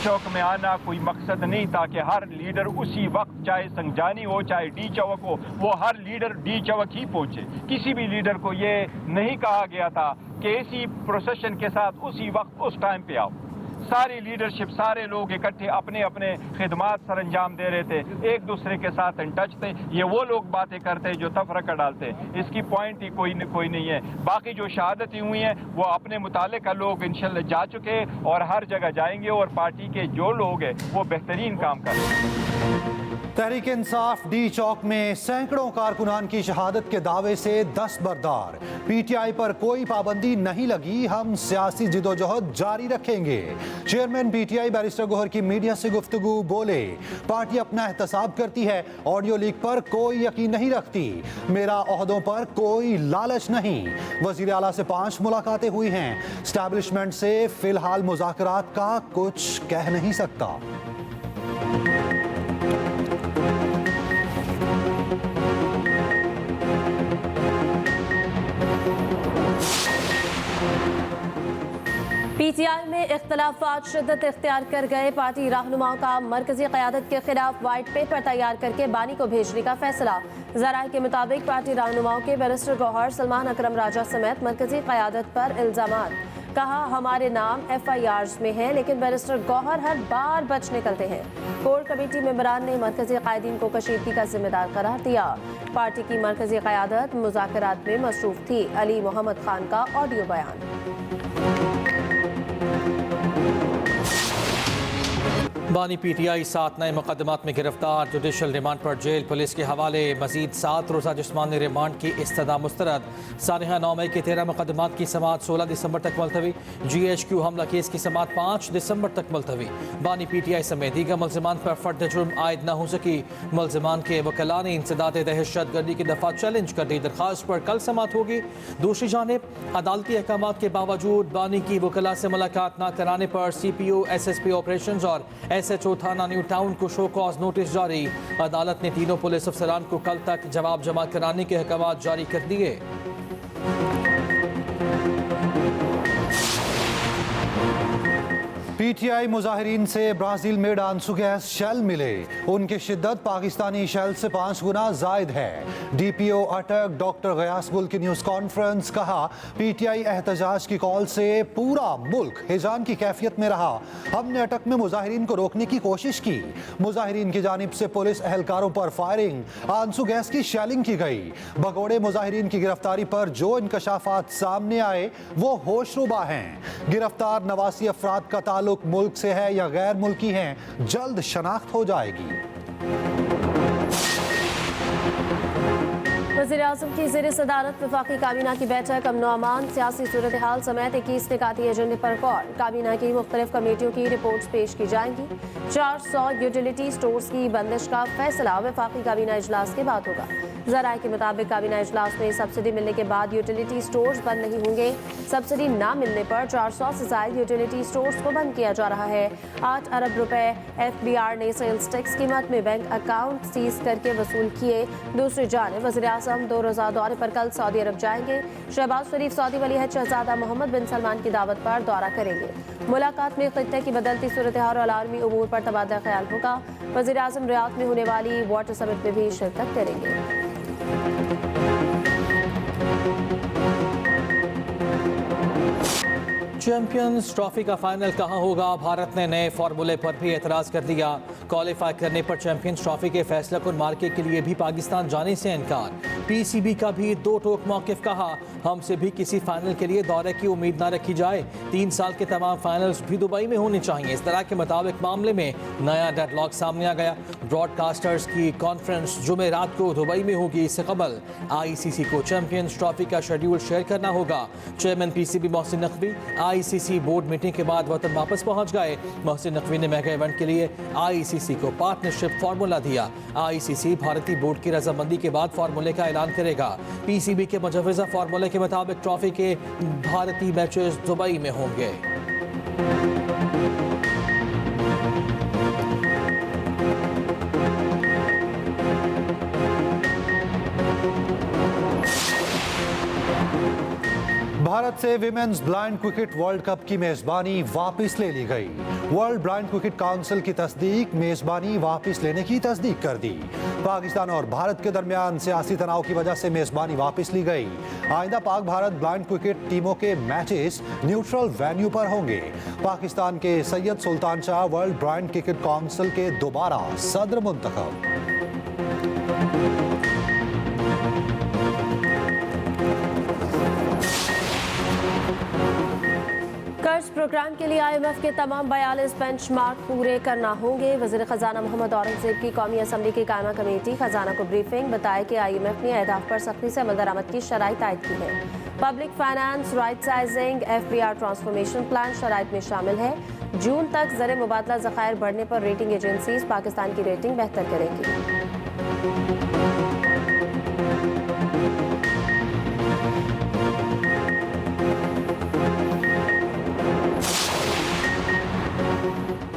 चौक में आना कोई मकसद नहीं था कि हर लीडर उसी वक्त, चाहे संजानी हो चाहे डी चौक हो, वो हर लीडर डी चौक ही पहुंचे। किसी भी लीडर को ये नहीं कहा गया था कि इसी प्रोसेशन के साथ उसी वक्त उस टाइम पे आओ। सारी लीडरशिप, सारे लोग इकट्ठे अपने अपने खिदमात सर अंजाम दे रहे थे, एक दूसरे के साथ इन टच थे। ये वो लोग बातें करते हैं जो तफरका डालते हैं, इसकी पॉइंट ही कोई नहीं है। बाकी जो शहादतें हुई हैं वो अपने मुतालिका लोग इंशाल्लाह जा चुके हैं और हर जगह जाएंगे, और पार्टी के जो लोग हैं वो बेहतरीन काम कर रहे हैं। तहरीक इंसाफ डी चौक में सैकड़ों कारकुनान की शहादत के दावे से दस्तबरदार। पीटीआई पर कोई पाबंदी नहीं लगी, हम सियासी जिदोजहद जारी रखेंगे। चेयरमैन पीटीआई बैरिस्टर गौहर की मीडिया से गुफ्तगू, बोले पार्टी अपना एहतसाब करती है, ऑडियो लीक पर कोई यकीन नहीं रखती, मेरा ओहदों पर कोई लालच नहीं। वजीर आला से 5 मुलाकातें हुई हैं, एस्टैब्लिशमेंट से फिलहाल मुज़ाकरात का कुछ कह नहीं सकता। पीटीआई में इख्तलाफात शिद्दत इख्तियार कर गए। पार्टी रहनुमाओं का मरकजी क़यादत के खिलाफ वाइट पेपर तैयार करके बानी को भेजने का फैसला। ज़राए के मुताबिक पार्टी रहनुमाओं के बैरिस्टर गौहर, सलमान अकरम राजा समेत मरकजी क़यादत पर इल्ज़ामात। कहा हमारे नाम FIRs में है, लेकिन बैरिस्टर गौहर हर बार बच निकलते हैं। कोर कमेटी मेंबरान ने मरकजी कायदीन को कशीदगी का जिम्मेदार करार दिया। पार्टी की मरकजी क़यादत मुज़ाकरात में मसरूफ थी। अली मोहम्मद खान का ऑडियो बयान। बानी पीटीआई 7 नए मुकदमात में गिरफ्तार, जुडिशल रिमांड पर जेल, पुलिस के हवाले। मजीद 7 रोज़ा जिस्मानी रिमांड की इस्तदा मुस्तरद। सानिहा 9 मई के 13 मुकदमात की समात 16 दिसंबर तक मुलतवी। GHQ हमला केस की समात 5 दिसंबर तक मुलतवी। बानी पीटीआई समेत दीगर मुल्ज़िमान पर फर्द जुर्म आयद न हो सकी। मुल्ज़िमान के वकला ने इंसदाद दहशतगर्दी की दफ़ा चैलेंज कर दी। दरख्वास्त पर कल समात होगी। दूसरी जानिब अदालती अहकामात के बावजूद बानी की वकला से मुलाकात न कराने पर CPO SSP ऑपरेशन और SHO थाना न्यू टाउन को शो कॉज नोटिस जारी। अदालत ने तीनों पुलिस अफसरान को कल तक जवाब जमा कराने के अहकाम जारी कर दिए। पीटीआई मुजाहिरीन से ब्राज़ील मेड आंसू गैस शेल मिले, उनकी शिद्दत पाकिस्तानी शेल से 5 गुना जायद है। DPO अटक डॉक्टर गयास गुल की न्यूज़ कॉन्फ्रेंस, कहा पीटीआई एहतजाज की कॉल से पूरा मुल्क हिजान की कैफियत में रहा। हमने अटक में मुजाहिरीन को रोकने की कोशिश की, मुजाहिरीन की जानिब से पुलिस एहलकारों पर फायरिंग, आंसू गैस की शेलिंग की गई। भगोड़े मुजाहिरीन की गिरफ्तारी पर जो इंकशाफात सामने आए वो होशरुबा हैं। गिरफ्तार 89 अफराद का ताल्लुक मुल्क से है या गैर मुल्की हैं, जल्द शनाख्त हो जाएगी। वज़ीर-ए-आज़म की ज़ेर सदारत वफाकी काबीना की बैठक, अमन अमान, सियासी सूरत हाल समेत 21 निकाती एजेंडे पर गौर। काबीना की मुख्तलिफ कमेटियों की रिपोर्ट्स पेश की जाएंगी। 400 यूटिलिटी स्टोर्स की बंदिश का फैसला वफाकी काबीना इजलास के बाद होगा। ज़राए के मुताबिक काबीना इजलास में सब्सिडी मिलने के बाद यूटिलिटी स्टोर्स बंद नहीं होंगे। सब्सिडी ना मिलने पर 400 से ज़ायद यूटिलिटी स्टोर्स को बंद किया जा रहा है। 8 अरब रुपए FBR ने सेल्स टैक्स कीमत में बैंक अकाउंट सीज करके वसूल किए। दूसरी जानिब वज़ीर-ए-आज़म 2 रोज़ा दौरे पर कल सऊदी अरब जाएंगे। शहबाज शरीफ सऊदी वली अहद शहजादा मोहम्मद बिन सलमान की दावत पर दौरा करेंगे। मुलाकात में खित्ते की बदलती सूरत हाल और आलमी उमूर पर तबादला ख्याल होगा। वज़ीर-ए-आज़म रियाद में होने वाली वाटर समिट में भी शिरकत करेंगे। चैंपियंस ट्रॉफी का फाइनल कहां होगा? भारत ने नए फार्मूले पर भी एतराज़ कर दिया। क्वालिफाई करने पर चैंपियंस ट्रॉफी के फैसला कुन मार्के के लिए भी पाकिस्तान जाने से इनकार। PCB का भी 2 टोक मौक़िफ़, कहा हमसे भी किसी फाइनल के लिए दौरे की उम्मीद ना रखी जाए। 3 साल के तमाम फाइनल्स भी दुबई में होने चाहिए। इस तरह के मुताबिक मामले में नया डेडलॉक सामने आ गया। ब्रॉडकास्टर्स की कॉन्फ्रेंस जुमेरात को दुबई में होगी। इससे कबल ICC को चैंपियंस ट्रॉफी का शेड्यूल शेयर करना होगा। Chairman PCB Mohsin Naqvi ICC board meeting के बाद वतन वापस पहुंच गए। मोहसिन नकवी ने मेगा इवेंट के लिए ICC को पार्टनरशिप फार्मूला दिया। ICC भारतीय बोर्ड की रजामंदी के बाद फार्मूले का ऐलान करेगा। PCB के मुजव्वज़ा फार्मूले के मुताबिक ट्रॉफी के भारतीय मैचेस दुबई में होंगे। भारत से women's blind cricket world cup की मेजबानी वापस ले ली गई। वर्ल्ड ब्लाइंड क्रिकेट काउंसिल की तस्दीक, मेजबानी वापस लेने की तस्दीक कर दी। पाकिस्तान और भारत के दरमियान सियासी तनाव की वजह से मेजबानी वापस ली गई। आइंदा पाक भारत ब्लाइंड क्रिकेट टीमों के मैचेस न्यूट्रल वेन्यू पर होंगे। पाकिस्तान के Syed Sultan Shah World Blind Cricket Council के दोबारा सदर मुंतखब। कर्ज प्रोग्राम के लिए IMF के तमाम 42 बेंचमार्क पूरे करना होंगे। वज़ीर खजाना मोहम्मद औरंगजेब की कौमी असम्बली की कायमा कमेटी खजाना को ब्रीफिंग, बताया कि IMF ने अहदाफ पर सख्ती से अमल दरामद की शराइत आयद की है। Public finance, right sizing, FBR transformation plan शराइत में शामिल है। जून तक ज़र मुबादला ज़खायर बढ़ने पर रेटिंग एजेंसीज पाकिस्तान की रेटिंग बेहतर करेंगी।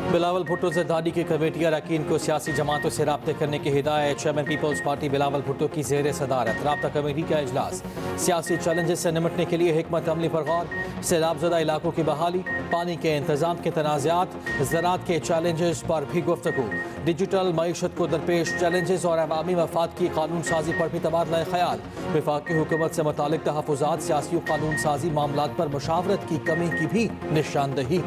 बिलावल भुट्टो जरदारी की कमेटी अरकान को सियासी जमातों से रब्ते करने की हिदायत। चेयरमैन पीपल्स पार्टी बिलावल भुट्टो की ज़ेर सदारत रब्ता कमेटी का इजलास। सियासी चैलेंजेस से निपटने के लिए हिकमत अमली पर गौर, सैलाबज़दा इलाकों की बहाली, पानी के इंतजाम के तनाज़ात, ज़राअत के चैलेंजेस पर भी गुफ्तगू। डिजिटल मईशत को दरपेश चैलेंजेस और अवामी मफाद की कानून साजी पर भी तबादला ख्याल। वफाकी हुकूमत से मुतालिक तहफ़्फ़ुज़ात, सियासी कानून साजी मामलात पर मुशावरत की कमी की भी निशानदही।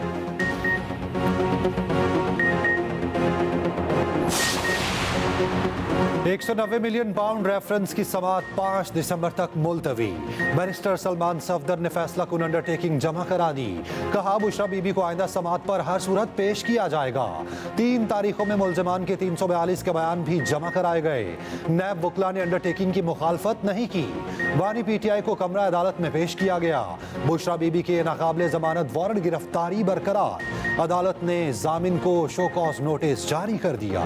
190 मिलियन पाउंड रेफरेंस की समात 5 दिसंबर तक मुलतवी। बैरिस्टर सलमान सफदर ने फैसला कुन अंडरटेकिंग जमा करा दी। कहा बुशरा बीबी को आइंदा समात पर हर सूरत पेश किया जाएगा। 3 तारीखों में मुलजमान के 342 के बयान भी जमा कराए गए। नैब वकला ने अंडरटेकिंग की मुखालफत नहीं की। बानी PTI को कमरा अदालत में पेश किया गया। बुशरा बीबी के नाकाबिले जमानत वारंट गिरफ्तारी बरकरार। अदालत ने जामिन को शो कॉज नोटिस जारी कर दिया।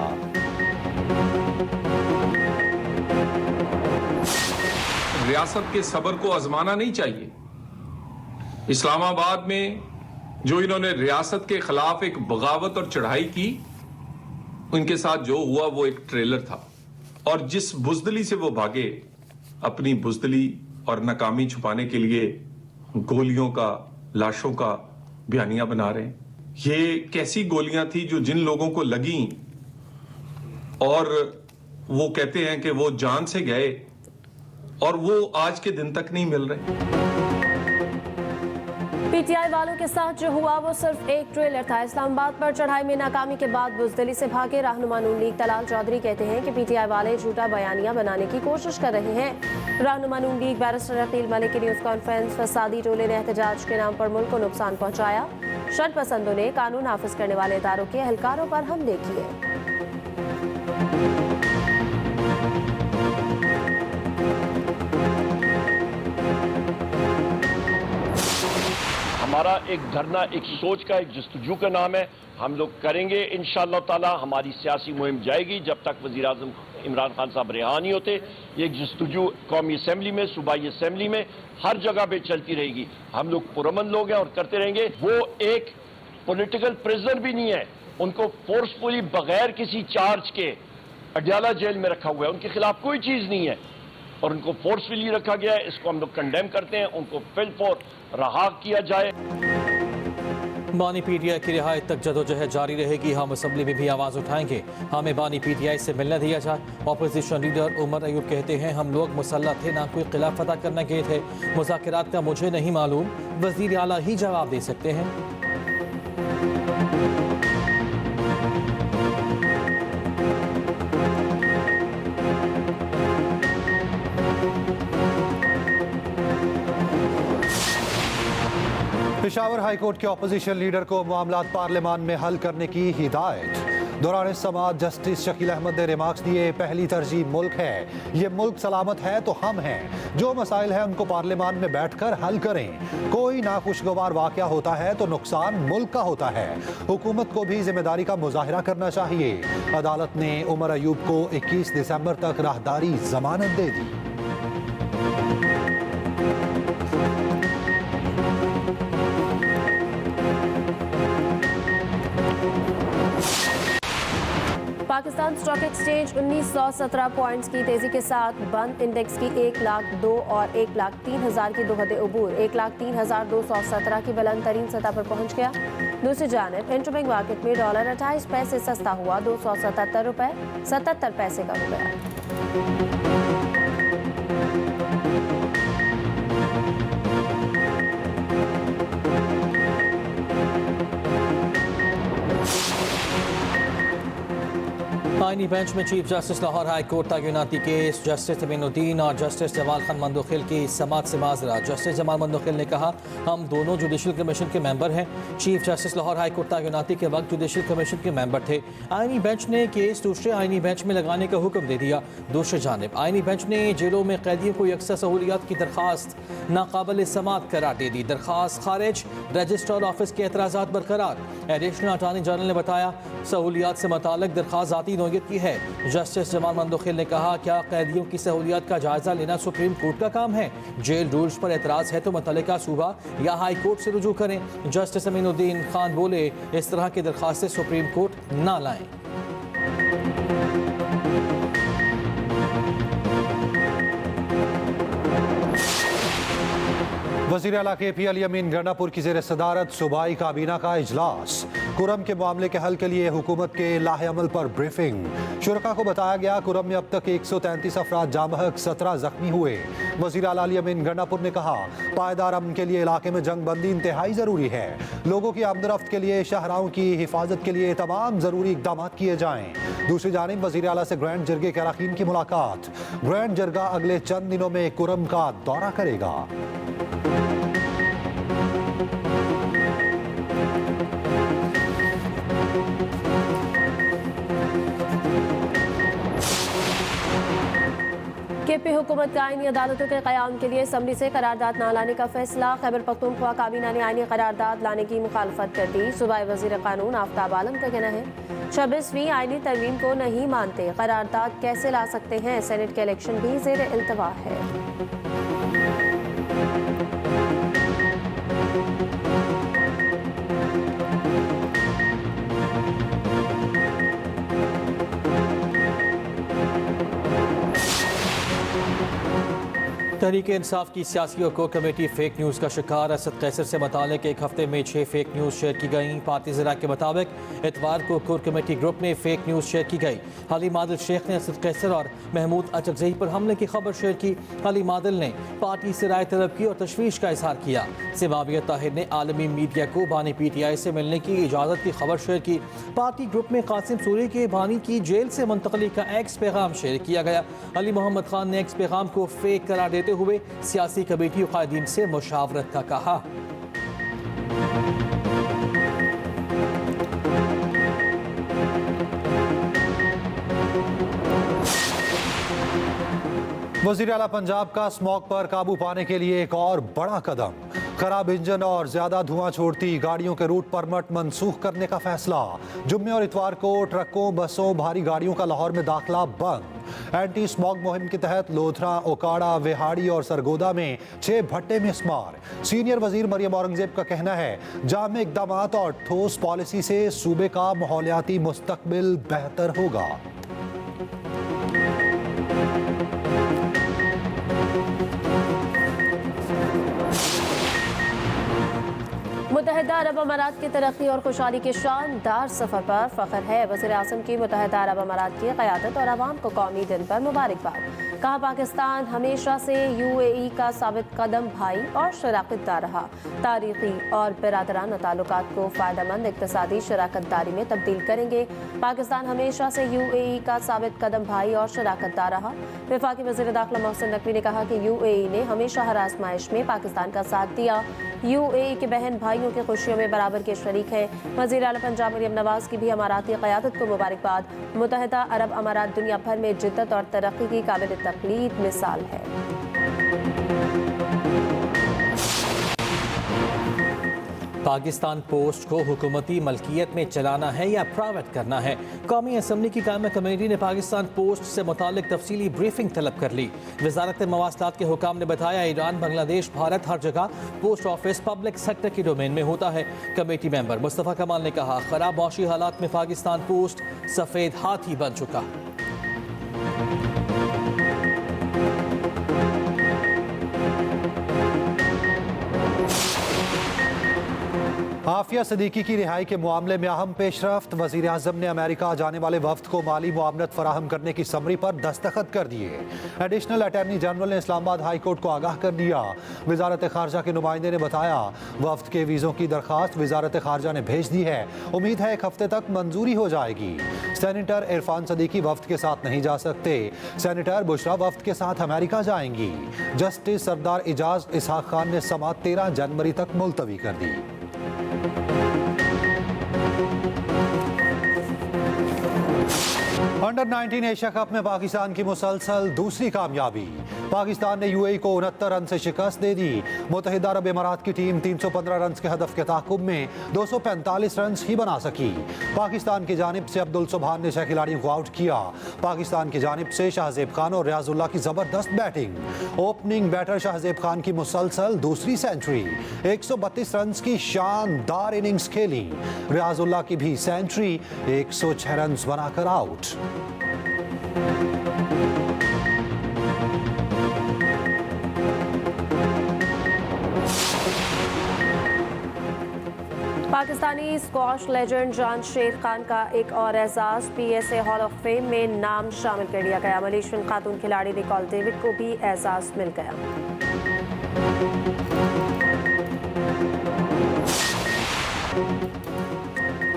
रियासत के सब्र को आजमाना नहीं चाहिए। इस्लामाबाद में जो इन्होंने रियासत के खिलाफ एक बगावत और चढ़ाई की, उनके साथ जो हुआ वो एक ट्रेलर था। और जिस बुजदली से वो भागे, अपनी बुजदली और नाकामी छुपाने के लिए गोलियों का, लाशों का बयानिया बना रहे हैं। ये कैसी गोलियां थी जो जिन लोगों को लगी और वो कहते हैं कि वो जान से गए और वो आज के दिन तक नहीं मिल रहे। PTI वालों के साथ जो हुआ वो सिर्फ एक ट्रेलर था। इस्लामाबाद पर चढ़ाई में नाकामी के बाद बुजदली से भागे रहनुमा नून लीग तलाल चौधरी कहते हैं कि PTI वाले झूठा बयानिया बनाने की कोशिश कर रहे हैं। रहनुमा नून लीग बैरिस्टर अकील मलिक की न्यूज़ कॉन्फ्रेंस, फसादी टोले ने एहतजाज के नाम पर मुल्क को नुकसान पहुंचाया। शर पसंदों ने कानून नाफिज करने वाले इदारों के एहलकारों पर हमले किए। हमारा एक धरना, एक सोच का, एक जस्तजू का नाम है। हम लोग करेंगे इंशाअल्लाह ताला। हमारी सियासी मुहिम जाएगी जब तक वज़ीर आज़म इमरान खान साहब रिहा नहीं होते। ये एक जस्तजू कौमी असम्बली में, सूबाई असम्बली में, हर जगह पे चलती रहेगी। हम लोग पुरअमन लोग हैं और करते रहेंगे। वो एक पॉलिटिकल प्रिजनर भी नहीं है। उनको फोर्सफुली बगैर किसी चार्ज के अडयाला जेल में रखा हुआ है। उनके खिलाफ कोई चीज नहीं है और उनको फोर्सफुली रखा गया है। इसको हम लोग कंडेम करते हैं। उनको फिलफोर रहा किया जाए। बानी PTI की रिहायत तक जदोजहद जारी रहेगी। हम असम्बली में भी आवाज़ उठाएंगे। हमें बानी PTI से मिलने दिया जाए। अपोजिशन लीडर उमर अयूब कहते हैं हम लोग मुसल्लह थे, ना कोई खिलाफ फतह करने गए थे। मुज़ाकरात का मुझे नहीं मालूम, वज़ीर आला ही जवाब दे सकते हैं। पेशावर हाईकोर्ट के अपोजिशन लीडर को मामलात पार्लियामान में हल करने की हिदायत। दौरान समाअत जस्टिस शकील अहमद ने रिमार्क्स दिए, पहली तरजीह मुल्क है। ये मुल्क सलामत है तो हम हैं। जो मसाइल हैं उनको पार्लियामान में बैठकर हल करें। कोई नाखुशगवार वाक़या होता है तो नुकसान मुल्क का होता है। हुकूमत को भी जिम्मेदारी का मुजाहिरा करना चाहिए। अदालत ने उमर अयूब को 21 दिसंबर तक राहदारी जमानत दे दी। पाकिस्तान स्टॉक एक्सचेंज 1917 पॉइंट्स की तेजी के साथ बंद। इंडेक्स की 1,02,000 और 1,03,000 की दोहदे उबूर 1,03,217 की बुलंद तरीन सतह पर पहुंच गया। दूसरी जानिब इंटरबैंक मार्केट में डॉलर 28 पैसे सस्ता हुआ 277 रुपए 77 पैसे का हो गया। आईनी बेंच में chief justice Lahore high court तैनाती केस जस्टिस अमीनुद्दीन और जस्टिस जमाल खान मंदोखिल की समाअत से माजरा। जस्टिस जमाल मंदोखिल ने कहा, हम दोनों जुडिशल कमीशन के मेंबर हैं। Chief justice Lahore high court तैनाती के वक्त जुडिशल कमीशन के मेंबर थे। आईनी बेंच ने केस दूसरे आईनी बेंच में लगाने का हुक्म दे दिया। दूसरी जानिब आईनी बेंच ने जेलों में कैदियों को यकसा सहूलियात की दरखास्त नाकाबिल समाअत करार दे दी। दरखास्त खारिज, रजिस्ट्रार ऑफिस के एतराज़ात बरकरार। एडिशनल अटॉर्नी जनरल ने बताया, सहूलियात से मुताल्लिक दरखास्त ज़ाती नौयत की है। जस्टिस जमाल मंदोखिल ने कहा, क्या कैदियों की सहूलियात का जायजा लेना सुप्रीम कोर्ट का काम है? जेल रूल्स पर एतराज है तो मुतल्लिका सूबा या हाई कोर्ट से रुजू करें। जस्टिस अमीनुद्दीन खान बोले, इस तरह की दरखास्तें सुप्रीम कोर्ट ना लाएं। वज़ीर आला KP अली अमीन गंडापुर की ज़ेर सदारत सूबाई काबीना का इजलास। कुरम के मामले के हल के लिए हुकूमत के लाहेअमल पर ब्रीफिंग। शुरका को बताया गया, कुरम में अब तक 133 अफराद जाँ बहक 17 जख्मी हुए। वज़ीर आला अली अमीन गंडापुर ने कहा, पायदार अमन के लिए इलाके में जंग बंदी इंतहाई ज़रूरी है। लोगों की आमदरफ्त के लिए शाहराहों की हिफाजत के लिए तमाम ज़रूरी इक़दाम किए जाएँ। दूसरी जानिब वज़ीर आला से ग्रैंड जरगे के अरकान की मुलाकात। ग्रैंड जरगा अगले चंद दिनों में कुरम का दौरा करेगा। KP हुकूमत का आईनी अदालतों के क़याम के लिए असम्बली से करारदाद न लाने का फैसला। खैबर पख्तूनख्वा काबीना ने आईनी करारदाद लाने की मुखालफत कर दी। सूबाई वज़ीर कानून आफ्ताब आलम का कहना है, 26वीं आईनी तरमीम को नहीं मानते, करारदाद कैसे ला सकते हैं? सेनेट के इलेक्शन भी ज़ेर इल्तवा है। तहरीक इंसाफ की सियासी और कोर कमेटी फेक न्यूज़ का शिकार। असद कैसर से मुतालिक एक हफ्ते में 6 फेक न्यूज़ शेयर की गई। पार्टी ज़रा के मुताबिक इतवार को कोर कमेटी ग्रुप में फेक न्यूज़ शेयर की गई। हलीम आदिल शेख ने असद कैसर और महमूद अचकज़ई पर हमले की खबर शेयर की। हलीम आदिल ने पार्टी से राय तलब की और तशवीश का इजहार किया। सिमावियत ताहिर ने आलमी मीडिया को बानी PTI से मिलने की इजाज़त की खबर शेयर की। पार्टी ग्रुप में कासिम सूरी के बानी की जेल से मुंतकली का एक्स पैगाम शेयर किया गया। अली मोहम्मद खान ने एक्स पैगाम को फेक करार देते हुए सियासी कमेटी और कायदीन से मुशावरत का कहा। वज़ीर आला पंजाब का स्मॉग पर काबू पाने के लिए एक और बड़ा कदम। खराब इंजन और ज्यादा धुआं छोड़ती गाड़ियों के रूट परमिट मनसूख करने का फैसला। जुम्मे और इतवार को ट्रकों, बसों, भारी गाड़ियों का लाहौर में दाखिला बंद। एंटी स्मॉग मुहिम के तहत लोधरा, ओकाड़ा, विहाड़ी और सरगोदा में 6 भट्टे मिसमार। सीनियर वजीर मरियम औरंगजेब का कहना है, जामे इक़दामात और ठोस पॉलिसी से सूबे का माहौलियाती मुस्तकबिल बेहतर होगा। मुत्तहिदा अरब अमारात की तरक्की और खुशहाली के शानदार सफर पर फख्र है। वज़ीर आज़म की मुत्तहिदा अरब अमारात की क़यादत और आवाम को कौमी दिन पर मुबारकबाद। कहा, पाकिस्तान हमेशा से UAE का साबित कदम भाई और शराकतदार रहा। तारीखी और बिरादराना ताल्लुकात को फ़ायदेमंद इक़्तिसादी शराकतदारी में तब्दील करेंगे। पाकिस्तान हमेशा से UAE का साबित कदम भाई और शराकतदार रहा। वफाकी वज़ीर दाखिला मोहसिन नकवी ने कहा कि UAE ने हमेशा हर आजमाइश में पाकिस्तान का साथ दिया। UAE के बहन भाइयों की खुशियों में बराबर के शरीक है। वज़ीर आला पंजाब मरियम नवाज की भी अमाराती क़यादत को मुबारकबाद। मुत्तहिदा अरब अमारात दुनिया भर में जिद्दत और तरक्की की काबिल तक़लीद मिसाल है। पाकिस्तान पोस्ट को हुकूमती मलकियत में चलाना है या प्राइवेट करना है। कौमी असम्बली की कायमा कमेटी ने पाकिस्तान पोस्ट से मुतालिक तफसीली ब्रीफिंग तलब कर ली। वजारत मवासलात के हुकाम ने बताया, ईरान, बांग्लादेश, भारत हर जगह पोस्ट ऑफिस पब्लिक सेक्टर की डोमेन में होता है। कमेटी मेंबर मुस्तफ़ा कमाल ने कहा, खराब मौशी हालात में पाकिस्तान पोस्ट सफ़ेद हाथी बन चुका। आफिया सदीकी की रिहाई के मामले में अहम पेशरफ्त। वज़ीर आज़म ने अमेरिका जाने वाले वफ्द को माली मुआवनत फराहम करने की समरी पर दस्तखत कर दिए। एडिशनल अटॉर्नी जनरल ने इस्लामाबाद हाई कोर्ट को आगाह कर दिया। वजारत खारजा के नुमाइंदे ने बताया, वफ्द के वीज़ों की दरख्वास्त वजारत खारजा ने भेज दी है। उम्मीद है 1 हफ्ते तक मंजूरी हो जाएगी। सेनेटर इरफान सदीकी वफ्द के साथ नहीं जा सकते। सेनेटर बुशरा वफ्द के साथ अमेरिका जाएंगी। जस्टिस सरदार इजाज इसहाक खान ने समाअत 13 जनवरी तक मुलतवी कर दी। अंडर 19 एशिया कप में पाकिस्तान की मुसलसल दूसरी कामयाबी। पाकिस्तान ने यूएई को 69 रन से शिकस्त दे दी। मुत्तहिदा अरब इमारात की टीम 315 रन के हदफ के ताक़ुब में 245 रन ही बना सकी। पाकिस्तान की जानिब से अब्दुल सुबहान ने 6 खिलाड़ियों को आउट किया। पाकिस्तान की जानिब से शाहजेब खान और रियाजुल्लाह की जबरदस्त batting. Opening batter Shahzeb Khan की मुसलसल दूसरी सेंचुरी। 132 रन की शानदार इनिंग्स खेली। रियाजुल्लाह की भी सेंचुरी, 106 रन बनाकर out. Pakistani squash legend Jansher Khan का एक और एजाज पीएसए हॉल ऑफ फेम में नाम शामिल कर लिया गया। मलेशियन खातून खिलाड़ी निकोल डेविड को भी एजाज मिल गया।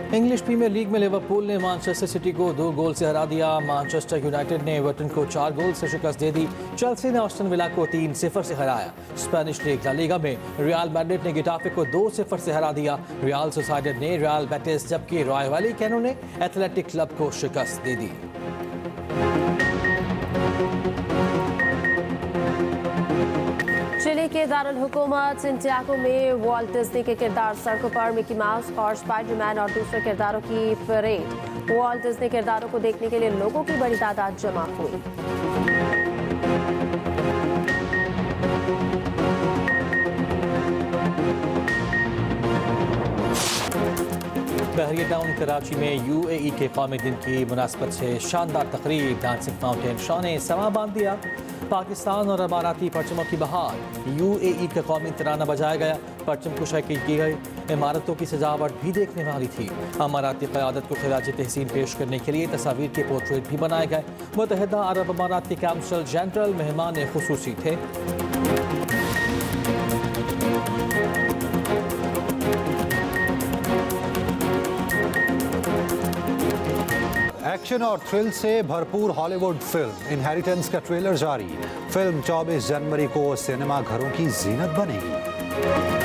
इंग्लिश प्रीमियर लीग में लिवरपूल ने मैनचेस्टर सिटी को 2 गोल से हरा दिया। मैनचेस्टर यूनाइटेड ने एवर्टन को 4 गोल से शिकस्त दे दी। चेल्सी ने ऑस्टन विला को 3-0 से हराया। स्पेनिश लीग ला लीगा में रियल मैड्रिड ने गिटाफे को 2-0 से हरा दिया। रियल सोसाइडेड ने रियल बेटिस, जबकि रॉय वैलेकानो ने एथलेटिक क्लब को शिकस्त दे दी। चिली के दारुल हुकूमत सैंटियागो में वॉल्ट डिज्नी के किरदार, सड़कों पर मिकी माउस और स्पाइडरमैन और दूसरे किरदारों की परेड। वॉल्ट डिज्नी किरदारों को देखने के लिए लोगों की बड़ी तादाद जमा हुई। बहरिया टाउन कराची में यूएई के कौमी दिन की मुनासबत से शानदार तकरीब, डांसिंग फाउंटेन शो ने समा बांध दिया। पाकिस्तान और अमाराती परचमों की बहार। यूएई का कौमी तराना बजाया गया, परचम कुशाई की गई। इमारतों की सजावट भी देखने वाली थी। अमाराती क़यादत को खिराज तहसीन पेश करने के लिए तस्वीर के पोर्ट्रेट भी बनाए गए। मुत्तहिदा अरब अमारात के काउंसिल जनरल मेहमान खुसूसी थे। एक्शन और थ्रिल से भरपूर हॉलीवुड फिल्म इनहेरिटेंस का ट्रेलर जारी। फिल्म 24 जनवरी को सिनेमा घरों की जीनत बनेगी।